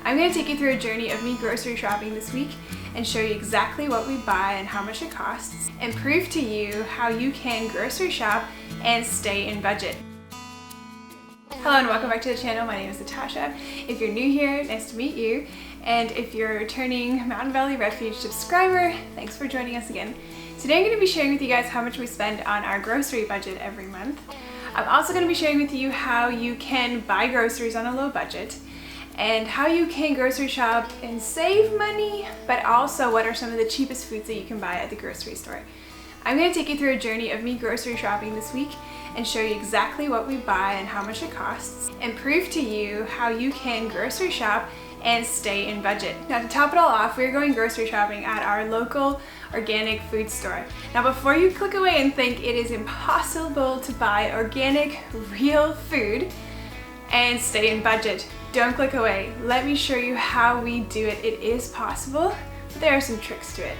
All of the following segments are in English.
I'm going to take you through a journey of me grocery shopping this week and show you exactly what we buy and how much it costs, and prove to you how you can grocery shop and stay in budget. Hello and welcome back to the channel. My name is Natasha. If you're new here, nice to meet you. And if you're a returning Mountain Valley Refuge subscriber, thanks for joining us again. Today I'm going to be sharing with you guys how much we spend on our grocery budget every month. I'm also going to be sharing with you how you can buy groceries on a low budget, and how you can grocery shop and save money, but also what are some of the cheapest foods that you can buy at the grocery store. I'm going to take you through a journey of me grocery shopping this week and show you exactly what we buy and how much it costs, and prove to you how you can grocery shop and stay in budget. Now, to top it all off, we're going grocery shopping at our local organic food store. Now, before you click away and think it is impossible to buy organic, real food and stay in budget, don't click away. Let me show you how we do it. It is possible, but there are some tricks to it.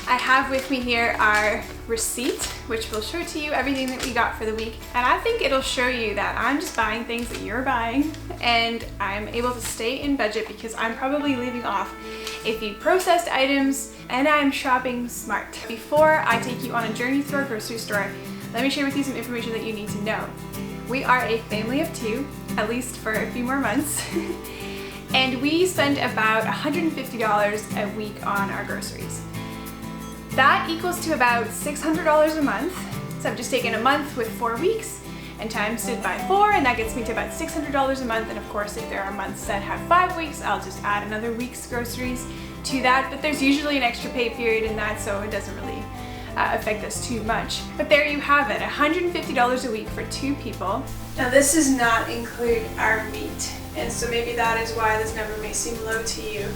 I have with me here our receipt, which will show to you everything that we got for the week. And I think it'll show you that I'm just buying things that you're buying, and I'm able to stay in budget because I'm probably leaving off a few processed items and I'm shopping smart. Before I take you on a journey through our grocery store, let me share with you some information that you need to know. We are a family of two, at least for a few more months. And we spend about $150 a week on our groceries. That equals to about $600 a month. So I've just taken a month with 4 weeks and times it by 4, and that gets me to about $600 a month. And of course, if there are months that have 5 weeks, I'll just add another week's groceries to that. But there's usually an extra pay period in that, so it doesn't really affect us too much. But there you have it, $150 a week for 2 people. Now, this does not include our meat, and so maybe that is why this number may seem low to you.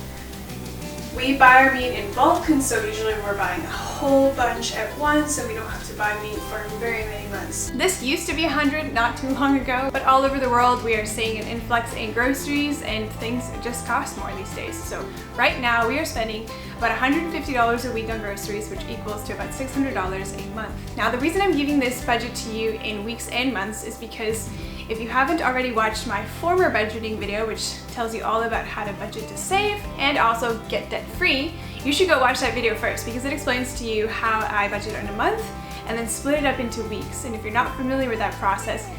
We buy our meat in bulk, and so usually we're buying a whole bunch at once, and we don't have to buy meat for very many months. This used to be $100 not too long ago, but all over the world we are seeing an influx in groceries, and things just cost more these days. So right now we are spending about $150 a week on groceries, which equals to about $600 a month. Now, the reason I'm giving this budget to you in weeks and months is because if you haven't already watched my former budgeting video, which tells you all about how to budget to save and also get debt free, you should go watch that video first, because it explains to you how I budget in a month and then split it up into weeks. And if you're not familiar with that process,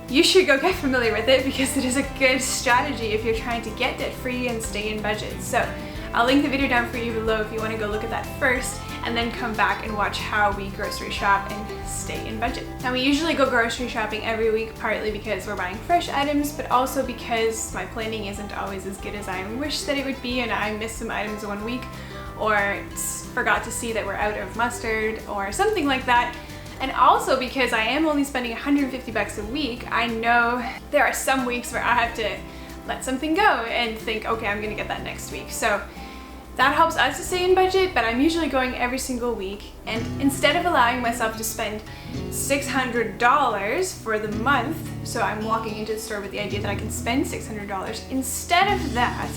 you should go get familiar with it, because it is a good strategy if you're trying to get debt free and stay in budget. So I'll link the video down for you below if you want to go look at that first, and then come back and watch how we grocery shop and stay in budget. Now, we usually go grocery shopping every week, partly because we're buying fresh items, but also because my planning isn't always as good as I wish that it would be, and I missed some items 1 week, or forgot to see that we're out of mustard or something like that. And also because I am only spending $150 a week, I know there are some weeks where I have to let something go and think, okay, I'm gonna get that next week. So that helps us to stay in budget, but I'm usually going every single week. And instead of allowing myself to spend $600 for the month, so I'm walking into the store with the idea that I can spend $600, instead of that,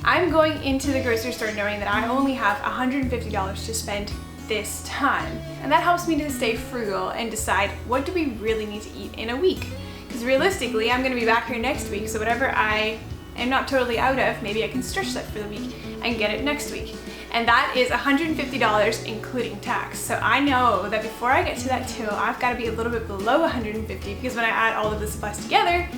I'm going into the grocery store knowing that I only have $150 to spend this time. And that helps me to stay frugal and decide, what do we really need to eat in a week? Because realistically, I'm gonna be back here next week, so whatever I am not totally out of, maybe I can stretch that for the week and get it next week. And that is $150 including tax. So I know that before I get to that till, I've got to be a little bit below $150, because when I add all of the supplies together,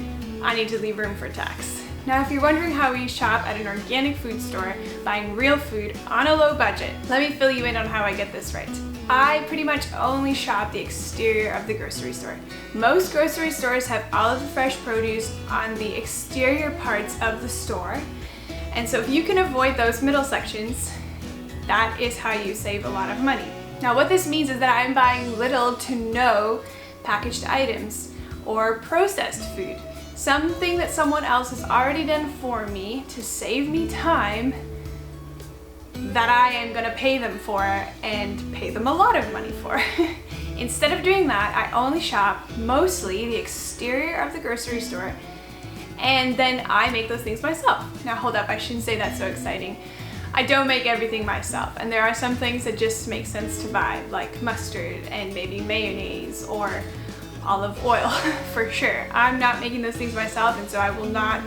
I need to leave room for tax. Now, if you're wondering how we shop at an organic food store, buying real food on a low budget, let me fill you in on how I get this right. I pretty much only shop the exterior of the grocery store. Most grocery stores have all of the fresh produce on the exterior parts of the store. And so if you can avoid those middle sections, that is how you save a lot of money. Now, what this means is that I'm buying little to no packaged items or processed food. Something that someone else has already done for me to save me time that I am gonna pay them for and pay them a lot of money for. Instead of doing that, I only shop mostly the exterior of the grocery store, and then I make those things myself. Now, hold up, I shouldn't say that's so exciting. I don't make everything myself, and there are some things that just make sense to buy, like mustard and maybe mayonnaise or olive oil for sure. I'm not making those things myself, and so I will not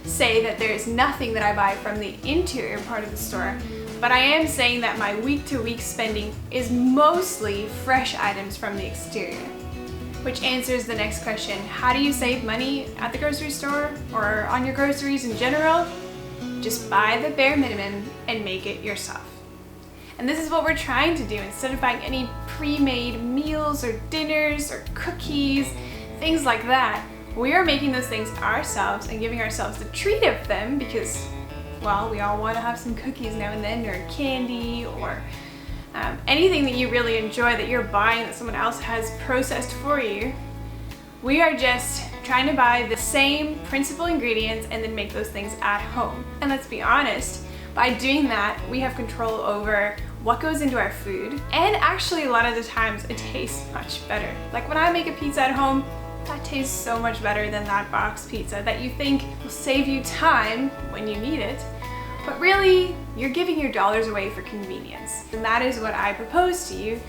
say that there is nothing that I buy from the interior part of the store, but I am saying that my week-to-week spending is mostly fresh items from the exterior. Which answers the next question: how do you save money at the grocery store or on your groceries in general? Just buy the bare minimum and make it yourself. And this is what we're trying to do. Instead of buying any pre-made meals or dinners or cookies, things like that, we are making those things ourselves and giving ourselves the treat of them because, well, we all want to have some cookies now and then, or candy, or anything that you really enjoy that you're buying that someone else has processed for you. We are just trying to buy the same principal ingredients and then make those things at home. And let's be honest, by doing that, we have control over what goes into our food, and actually a lot of the times it tastes much better. Like when I make a pizza at home, that tastes so much better than that box pizza that you think will save you time when you need it, but really you're giving your dollars away for convenience. And that is what I propose to you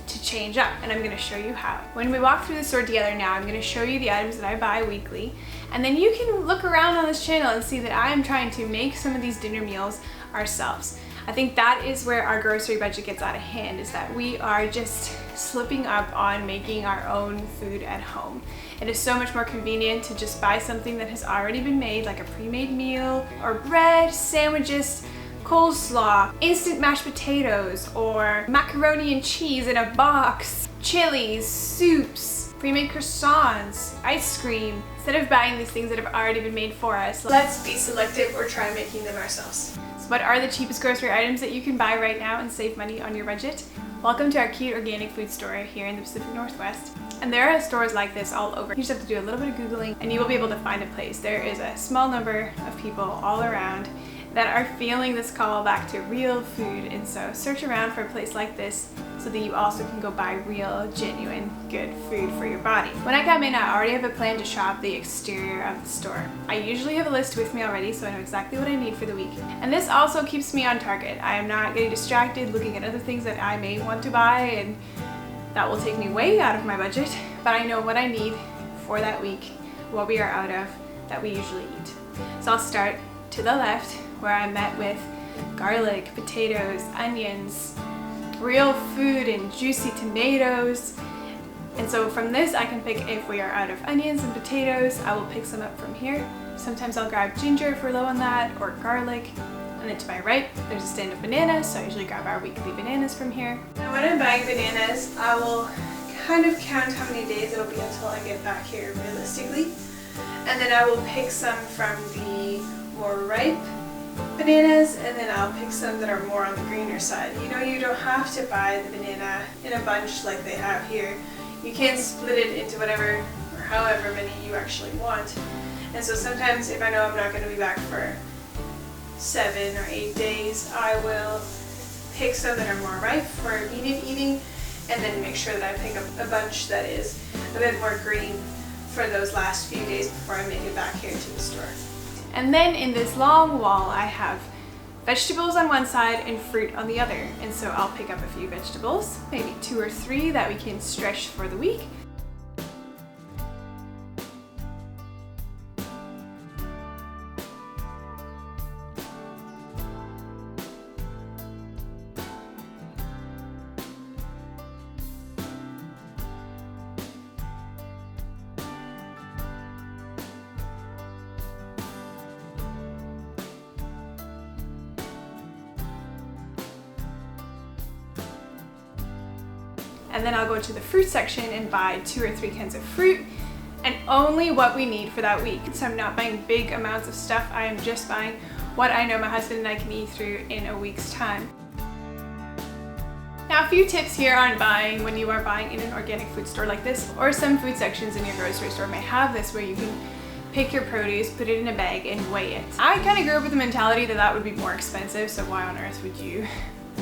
to change up, and I'm going to show you how. When we walk through the store together now, I'm going to show you the items that I buy weekly, and then you can look around on this channel and see that I am trying to make some of these dinner meals ourselves. I think that is where our grocery budget gets out of hand, is that we are just slipping up on making our own food at home. It is so much more convenient to just buy something that has already been made, like a pre-made meal, or bread, sandwiches, coleslaw, instant mashed potatoes, or macaroni and cheese in a box, chilies, soups, pre-made croissants, ice cream. Instead of buying these things that have already been made for us, let's be selective or try making them ourselves. So what are the cheapest grocery items that you can buy right now and save money on your budget? Welcome to our cute organic food store here in the Pacific Northwest. And there are stores like this all over. You just have to do a little bit of Googling and you will be able to find a place. There is a small number of people all around that are feeling this call back to real food, and so search around for a place like this so that you also can go buy real, genuine, good food for your body. When I come in, I already have a plan to shop the exterior of the store. I usually have a list with me already, so I know exactly what I need for the week. And this also keeps me on target. I am not getting distracted looking at other things that I may want to buy, and that will take me way out of my budget, but I know what I need for that week, what we are out of, that we usually eat. So I'll start to the left, where I'm met with garlic, potatoes, onions, real food and juicy tomatoes. And so from this I can pick, if we are out of onions and potatoes, I will pick some up from here. Sometimes I'll grab ginger if we're low on that, or garlic. And then to my right, there's a stand of bananas, so I usually grab our weekly bananas from here. Now when I'm buying bananas, I will kind of count how many days it'll be until I get back here realistically. And then I will pick some from the more ripe bananas, and then I'll pick some that are more on the greener side. You know, you don't have to buy the banana in a bunch like they have here. You can split it into whatever or however many you actually want. And so sometimes if I know I'm not going to be back for 7 or 8 days, I will pick some that are more ripe for immediate eating, and then make sure that I pick up a bunch that is a bit more green for those last few days before I make it back here to the store. And then in this long wall I have vegetables on one side and fruit on the other. And so I'll pick up a few vegetables, maybe 2 or 3 that we can stretch for the week. And then I'll go to the fruit section and buy 2 or 3 kinds of fruit, and only what we need for that week. So I'm not buying big amounts of stuff, I am just buying what I know my husband and I can eat through in a week's time. Now a few tips here on buying when you are buying in an organic food store like this, or some food sections in your grocery store may have this where you can pick your produce, put it in a bag, and weigh it. I kind of grew up with the mentality that that would be more expensive, so why on earth would you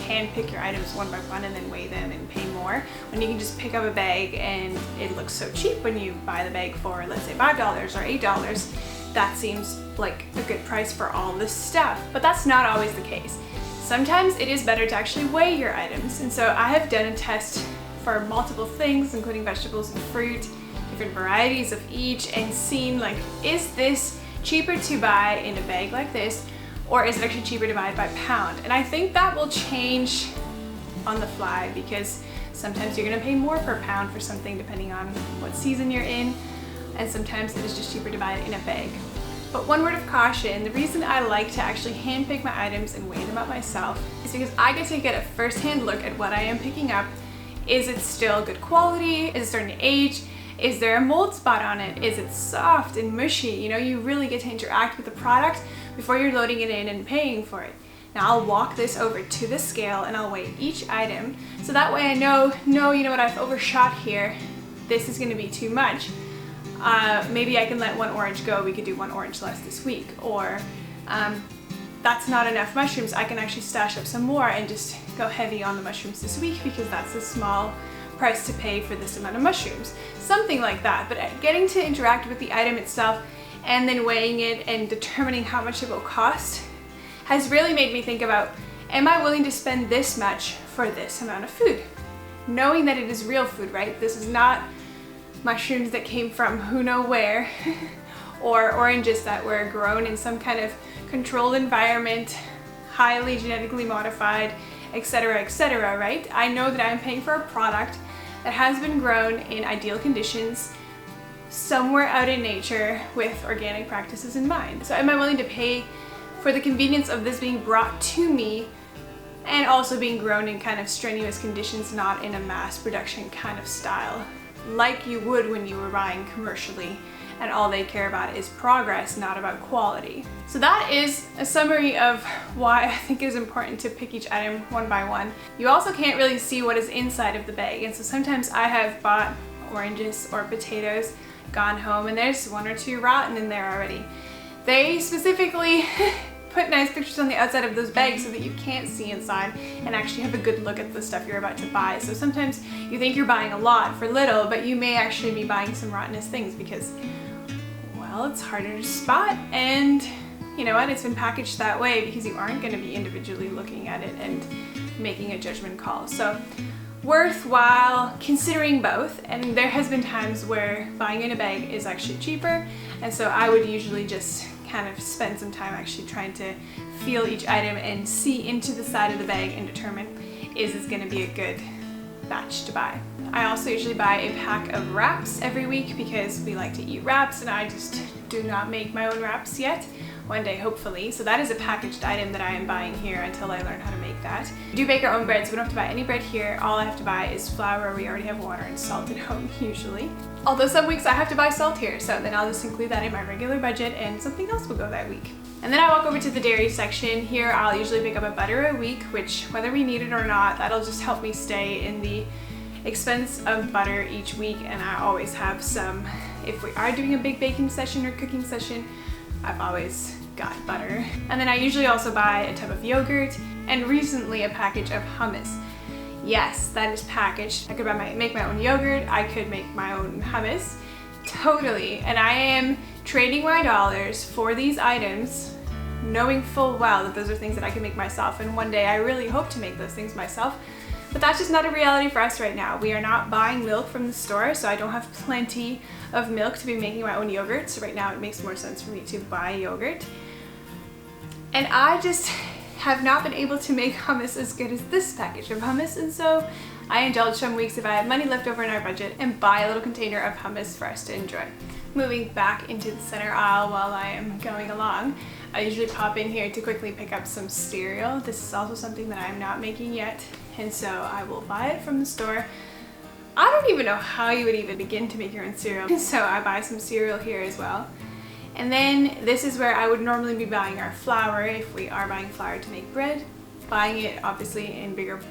hand pick your items one by one and then weigh them and pay more when you can just pick up a bag and it looks so cheap when you buy the bag for, let's say, $5 or $8. That seems like a good price for all this stuff, but that's not always the case. Sometimes it is better to actually weigh your items, and so I have done a test for multiple things, including vegetables and fruit, different varieties of each, and seen, like, is this cheaper to buy in a bag like this, or is it actually cheaper to buy by pound? And I think that will change on the fly, because sometimes you're gonna pay more per pound for something depending on what season you're in, and sometimes it is just cheaper to buy it in a bag. But one word of caution, the reason I like to actually hand pick my items and weigh them up myself is because I get to get a first-hand look at what I am picking up. Is it still good quality? Is it starting to age? Is there a mold spot on it? Is it soft and mushy? You know, you really get to interact with the product before you're loading it in and paying for it. Now I'll walk this over to the scale and I'll weigh each item, so that way I know, you know what, I've overshot here. This is gonna be too much. Maybe I can let one orange go. We could do one orange less this week. Or that's not enough mushrooms. I can actually stash up some more and just go heavy on the mushrooms this week, because that's a small price to pay for this amount of mushrooms. Something like that. But getting to interact with the item itself and then weighing it and determining how much it will cost has really made me think about, am I willing to spend this much for this amount of food? Knowing that it is real food, right? This is not mushrooms that came from who know where, or oranges that were grown in some kind of controlled environment, highly genetically modified, etc., right? I know that I'm paying for a product that has been grown in ideal conditions somewhere out in nature with organic practices in mind. So am I willing to pay for the convenience of this being brought to me and also being grown in kind of strenuous conditions, not in a mass production kind of style, like you would when you were buying commercially and all they care about is progress, not about quality. So that is a summary of why I think it is important to pick each item one by one. You also can't really see what is inside of the bag, and so sometimes I have bought oranges or potatoes, gone home, and there's one or two rotten in there already. They specifically put nice pictures on the outside of those bags so that you can't see inside and actually have a good look at the stuff you're about to buy. So sometimes you think you're buying a lot for little, but you may actually be buying some rottenest things because, well, it's harder to spot, and you know what, it's been packaged that way because you aren't going to be individually looking at it and making a judgment call. So worthwhile considering both, and there has been times where buying in a bag is actually cheaper, and so I would usually just kind of spend some time actually trying to feel each item and see into the side of the bag and determine, is this going to be a good batch to buy. I also usually buy a pack of wraps every week because we like to eat wraps, and I just do not make my own wraps yet. One day, hopefully. So that is a packaged item that I am buying here until I learn how to make that. We do bake our own bread, so we don't have to buy any bread here. All I have to buy is flour. We already have water and salt at home usually. Although some weeks I have to buy salt here, so then I'll just include that in my regular budget and something else will go that week. And then I walk over to the dairy section. Here I'll usually pick up a butter a week, which whether we need it or not, that'll just help me stay in the expense of butter each week, and I always have some. If we are doing a big baking session or cooking session, I've always got butter. And then I usually also buy a tub of yogurt and recently a package of hummus. Yes, that is packaged. I could make my own yogurt, I could make my own hummus, totally. And I am trading my dollars for these items, knowing full well that those are things that I can make myself, and one day I really hope to make those things myself. But that's just not a reality for us right now. We are not buying milk from the store, so I don't have plenty of milk to be making my own yogurt. So right now it makes more sense for me to buy yogurt. And I just have not been able to make hummus as good as this package of hummus, and so I indulge some weeks if I have money left over in our budget and buy a little container of hummus for us to enjoy. Moving back into the center aisle while I am going along, I usually pop in here to quickly pick up some cereal. This is also something that I'm not making yet, and so I will buy it from the store. I don't even know how you would even begin to make your own cereal, so I buy some cereal here as well. And then this is where I would normally be buying our flour if we are buying flour to make bread. Buying it obviously in bigger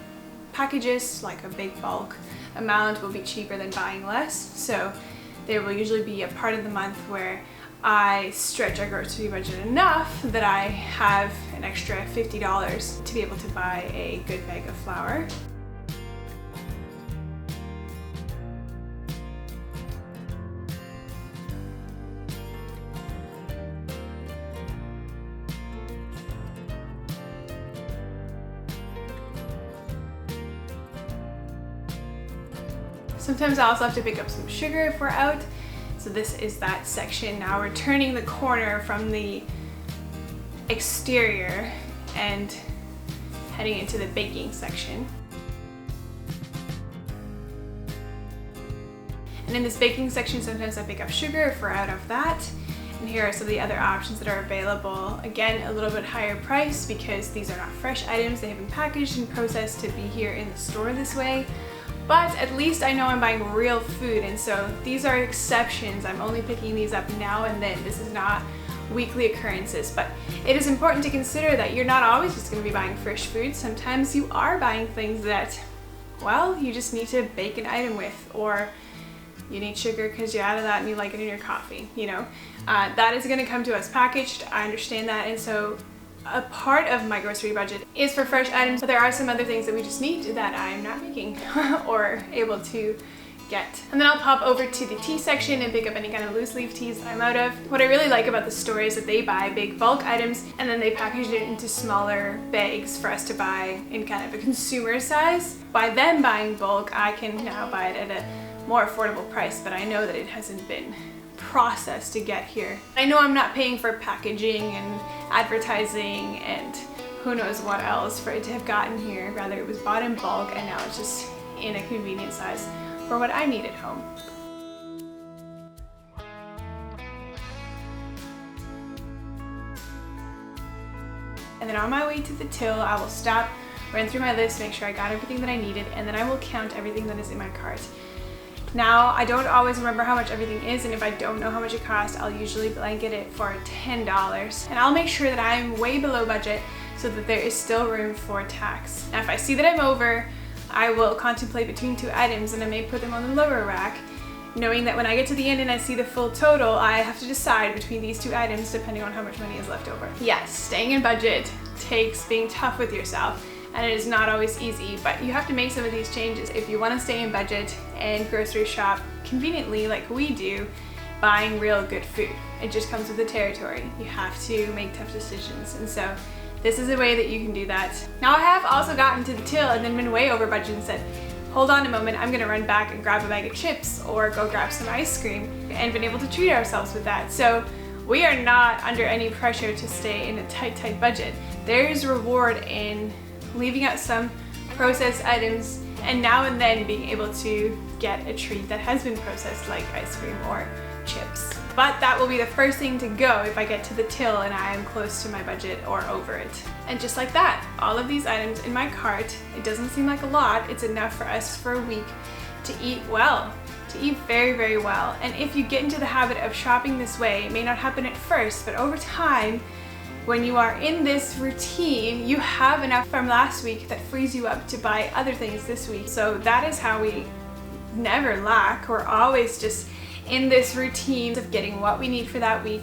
packages, like a big bulk amount, will be cheaper than buying less. So there will usually be a part of the month where I stretch our grocery budget enough that I have an extra $50 to be able to buy a good bag of flour. Sometimes I also have to pick up some sugar if we're out. So this is that section. Now we're turning the corner from the exterior and heading into the baking section. And in this baking section, sometimes I pick up sugar if we're out of that. And here are some of the other options that are available. Again, a little bit higher price because these are not fresh items. They have been packaged and processed to be here in the store this way. But at least I know I'm buying real food, and so these are exceptions. I'm only picking these up now and then. This is not weekly occurrences, but it is important to consider that you're not always just going to be buying fresh food. Sometimes you are buying things that, well, you just need to bake an item with, or you need sugar because you added that and you like it in your coffee, you know. That is going to come to us packaged. I understand that, and so a part of my grocery budget is for fresh items, but there are some other things that we just need that I'm not making or able to get. And then I'll pop over to the tea section and pick up any kind of loose leaf teas that I'm out of. What I really like about the store is that they buy big bulk items and then they package it into smaller bags for us to buy in kind of a consumer size. By them buying bulk, I can now buy it at a more affordable price, but I know that it hasn't been processed to get here. I know I'm not paying for packaging and advertising and who knows what else for it to have gotten here. Rather, it was bought in bulk and now it's just in a convenient size for what I need at home. And then on my way to the till, I will stop, run through my list, make sure I got everything that I needed, and then I will count everything that is in my cart. Now, I don't always remember how much everything is, and if I don't know how much it costs, I'll usually blanket it for $10. And I'll make sure that I'm way below budget so that there is still room for tax. Now, if I see that I'm over, I will contemplate between two items and I may put them on the lower rack, knowing that when I get to the end and I see the full total, I have to decide between these two items depending on how much money is left over. Yes, staying in budget takes being tough with yourself, and it is not always easy, but you have to make some of these changes if you want to stay in budget and grocery shop conveniently like we do, buying real good food. It just comes with the territory. You have to make tough decisions, and so this is a way that you can do that. Now, I have also gotten to the till and then been way over budget and said, hold on a moment, I'm gonna run back and grab a bag of chips or go grab some ice cream, and been able to treat ourselves with that. So we are not under any pressure to stay in a tight budget. There is reward in leaving out some processed items and now and then being able to get a treat that has been processed, like ice cream or chips. But that will be the first thing to go if I get to the till and I am close to my budget or over it. And just like that, all of these items in my cart, it doesn't seem like a lot, it's enough for us for a week to eat well, to eat very well. And if you get into the habit of shopping this way, it may not happen at first, but over time, when you are in this routine, you have enough from last week that frees you up to buy other things this week. So that is how we never lack. We're always just in this routine of getting what we need for that week,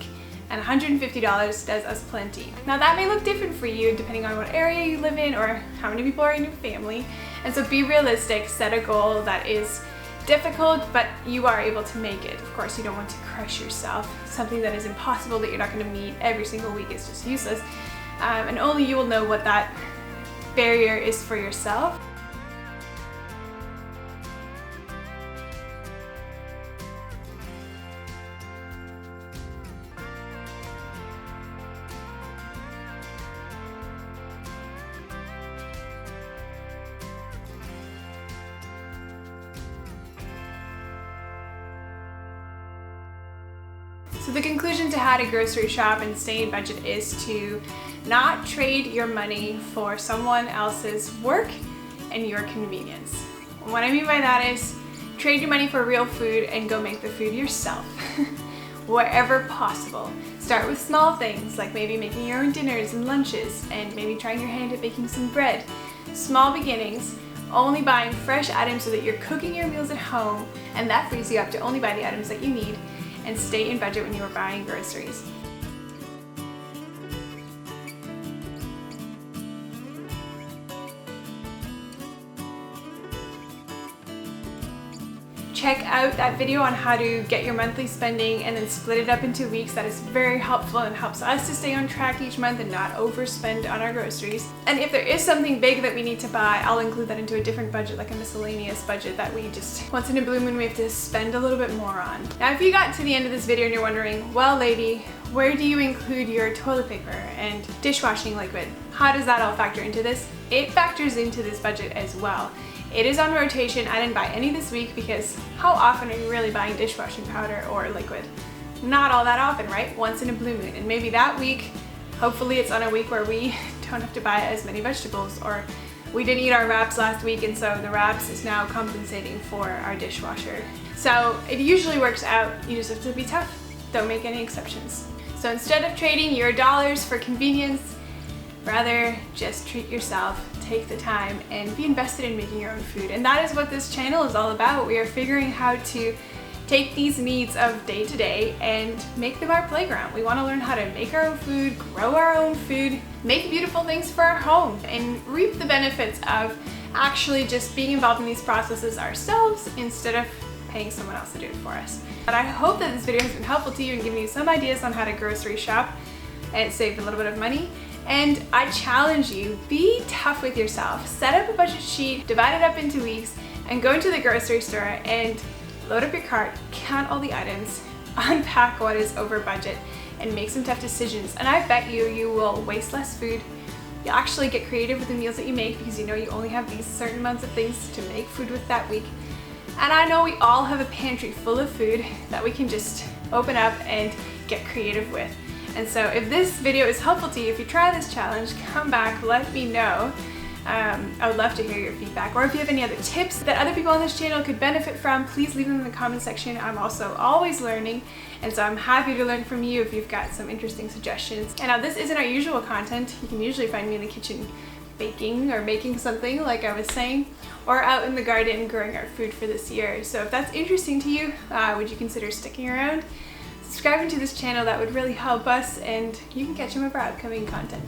and $150 does us plenty. Now, that may look different for you depending on what area you live in or how many people are in your family, and so be realistic, set a goal that is difficult, but you are able to make it. Of course, you don't want to crush yourself. Something that is impossible that you're not going to meet every single week is just useless, and only you will know what that barrier is for yourself. So the conclusion to how to grocery shop and stay in budget is to not trade your money for someone else's work and your convenience. And what I mean by that is trade your money for real food and go make the food yourself, wherever possible. Start with small things like maybe making your own dinners and lunches and maybe trying your hand at baking some bread. Small beginnings, only buying fresh items so that you're cooking your meals at home, and that frees you up to only buy the items that you need, and stay in budget when you are buying groceries. check out that video on how to get your monthly spending and then split it up into weeks. That is very helpful and helps us to stay on track each month and not overspend on our groceries. And if there is something big that we need to buy, I'll include that into a different budget, like a miscellaneous budget that we just, once in a blue moon, we have to spend a little bit more on. Now, if you got to the end of this video and you're wondering, well, lady, where do you include your toilet paper and dishwashing liquid? How does that all factor into this? It factors into this budget as well. It is on rotation. I didn't buy any this week because how often are you really buying dishwashing powder or liquid? Not all that often, right? Once in a blue moon. And maybe that week, hopefully it's on a week where we don't have to buy as many vegetables, or we didn't eat our wraps last week and so the wraps is now compensating for our dishwasher. So it usually works out. You just have to be tough. Don't make any exceptions. So instead of trading your dollars for convenience, rather just treat yourself, take the time, and be invested in making your own food. And that is what this channel is all about. We are figuring how to take these needs of day to day and make them our playground. We want to learn how to make our own food, grow our own food, make beautiful things for our home, and reap the benefits of actually just being involved in these processes ourselves instead of paying someone else to do it for us. But I hope that this video has been helpful to you and given you some ideas on how to grocery shop and save a little bit of money. And I challenge you, be tough with yourself. Set up a budget sheet, divide it up into weeks, and go into the grocery store and load up your cart, count all the items, unpack what is over budget, and make some tough decisions. And I bet you will waste less food. You'll actually get creative with the meals that you make because you know you only have these certain amounts of things to make food with that week. And I know we all have a pantry full of food that we can just open up and get creative with. And so if this video is helpful to you, if you try this challenge, come back, let me know. I would love to hear your feedback. Or if you have any other tips that other people on this channel could benefit from, please leave them in the comment section. I'm also always learning, and so I'm happy to learn from you if you've got some interesting suggestions. And now this isn't our usual content. You can usually find me in the kitchen baking or making something like I was saying, or out in the garden growing our food for this year. So if that's interesting to you, would you consider sticking around? Subscribing to this channel, that would really help us, and you can catch some of our upcoming content.